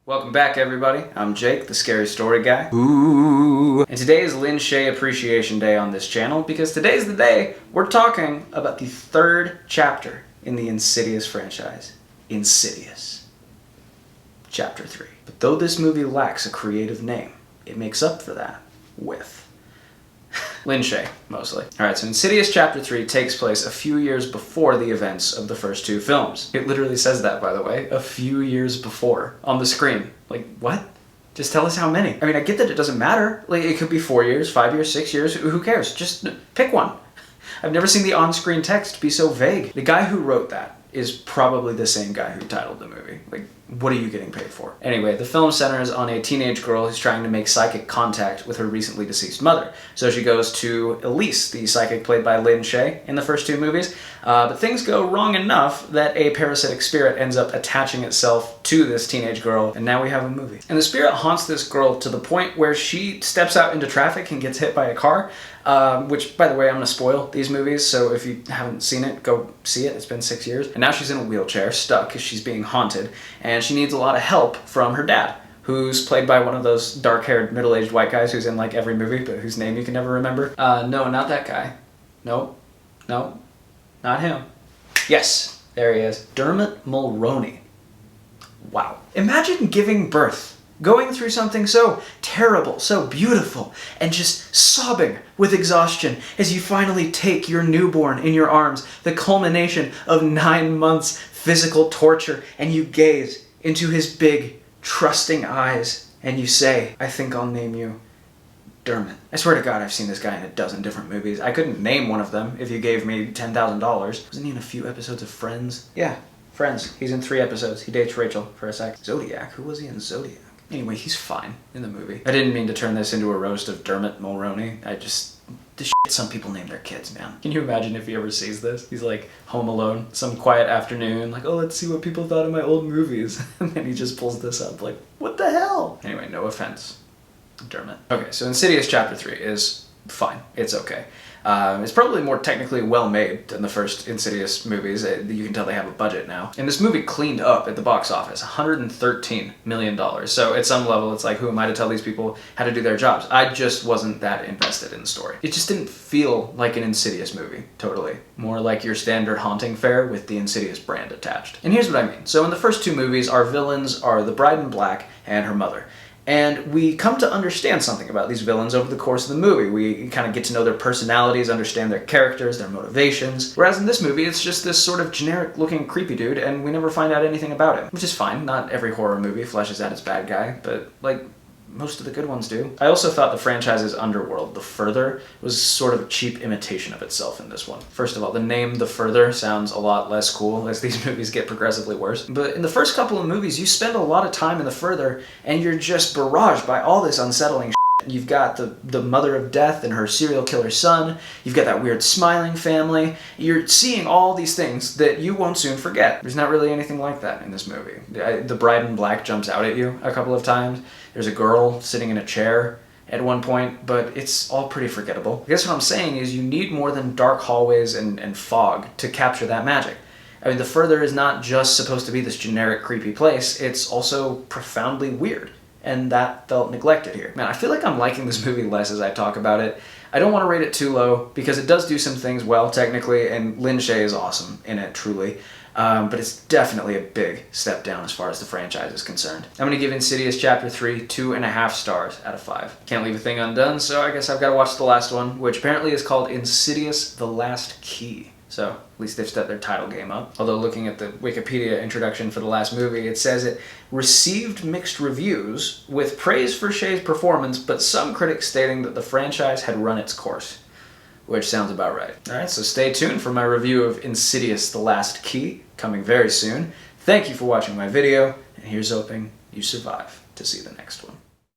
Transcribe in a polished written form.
Welcome back, everybody. I'm Jake, the scary story guy. Ooh. And today is Lin Shaye Appreciation Day on this channel because today's the day we're talking about the third chapter in the Insidious franchise. Insidious. Chapter 3. But though this movie lacks a creative name, it makes up for that with Lin Shaye, mostly. Alright, so Insidious Chapter 3 takes place a few years before the events of the first two films. It literally says that, by the way, a few years before, on the screen. Like, what? Just tell us how many. I mean, I get that it doesn't matter. Like, it could be 4 years, 5 years, 6 years, who cares? Just pick one. I've never seen the on-screen text be so vague. The guy who wrote that is probably the same guy who titled the movie. Like, what are you getting paid for? Anyway, the film centers on a teenage girl who's trying to make psychic contact with her recently deceased mother. So she goes to Elise, the psychic played by Lin Shaye in the first two movies, but things go wrong enough that a parasitic spirit ends up attaching itself to this teenage girl, and now we have a movie. And the spirit haunts this girl to the point where she steps out into traffic and gets hit by a car, which, by the way, I'm gonna spoil these movies, so if you haven't seen it, go see it. It's been 6 years. And now she's in a wheelchair, stuck, because she's being haunted, and she needs a lot of help from her dad, who's played by one of those dark-haired, middle-aged white guys who's in, like, every movie, but whose name you can never remember. No, not that guy. No, not him. Yes, there he is. Dermot Mulroney. Wow. Imagine giving birth, going through something so terrible, so beautiful, and just sobbing with exhaustion as you finally take your newborn in your arms, the culmination of 9 months physical torture, and you gaze into his big, trusting eyes, and you say, I think I'll name you Dermot. I swear to God, I've seen this guy in a dozen different movies. I couldn't name one of them if you gave me $10,000. Wasn't he in a few episodes of Friends? Yeah, Friends. He's in 3 episodes. He dates Rachel for a sec. Zodiac. Who was he in Zodiac? Anyway, he's fine in the movie. I didn't mean to turn this into a roast of Dermot Mulroney. The shit some people name their kids, man. Can you imagine if he ever sees this? He's like home alone, some quiet afternoon, like, oh, let's see what people thought of my old movies. And then he just pulls this up, like, what the hell? Anyway, no offense, Dermot. Okay, so Insidious Chapter 3 is fine. It's okay. It's probably more technically well-made than the first Insidious movies. You can tell they have a budget now. And this movie cleaned up at the box office, $113 million. So at some level, it's like, who am I to tell these people how to do their jobs? I just wasn't that invested in the story. It just didn't feel like an Insidious movie, totally. More like your standard haunting fare with the Insidious brand attached. And here's what I mean. So in the first two movies, our villains are the bride in black and her mother. And we come to understand something about these villains over the course of the movie. We kind of get to know their personalities, understand their characters, their motivations. Whereas in this movie, it's just this sort of generic-looking creepy dude, and we never find out anything about him. Which is fine. Not every horror movie fleshes out its bad guy, but, like, most of the good ones do. I also thought the franchise's underworld, The Further, was sort of a cheap imitation of itself in this one. First of all, the name The Further sounds a lot less cool as these movies get progressively worse. But in the first couple of movies, you spend a lot of time in The Further, and you're just barraged by all this unsettling shit. You've got the mother of death and her serial killer son. You've got that weird smiling family. You're seeing all these things that you won't soon forget. There's not really anything like that in this movie. The bride in black jumps out at you a couple of times. There's a girl sitting in a chair at one point, but it's all pretty forgettable. I guess what I'm saying is you need more than dark hallways and fog to capture that magic. I mean, The Further is not just supposed to be this generic creepy place, it's also profoundly weird. And that felt neglected here. Man, I feel like I'm liking this movie less as I talk about it. I don't want to rate it too low, because it does do some things well, technically, and Lin Shaye is awesome in it, truly. But it's definitely a big step down as far as the franchise is concerned. I'm going to give Insidious Chapter 3 2.5 stars out of 5. Can't leave a thing undone, so I guess I've got to watch the last one, which apparently is called Insidious: The Last Key. So, at least they've stepped their title game up. Although looking at the Wikipedia introduction for the last movie, it says it received mixed reviews, with praise for Shaye's performance, but some critics stating that the franchise had run its course. Which sounds about right. Alright, so stay tuned for my review of Insidious: The Last Key, coming very soon. Thank you for watching my video, and here's hoping you survive to see the next one.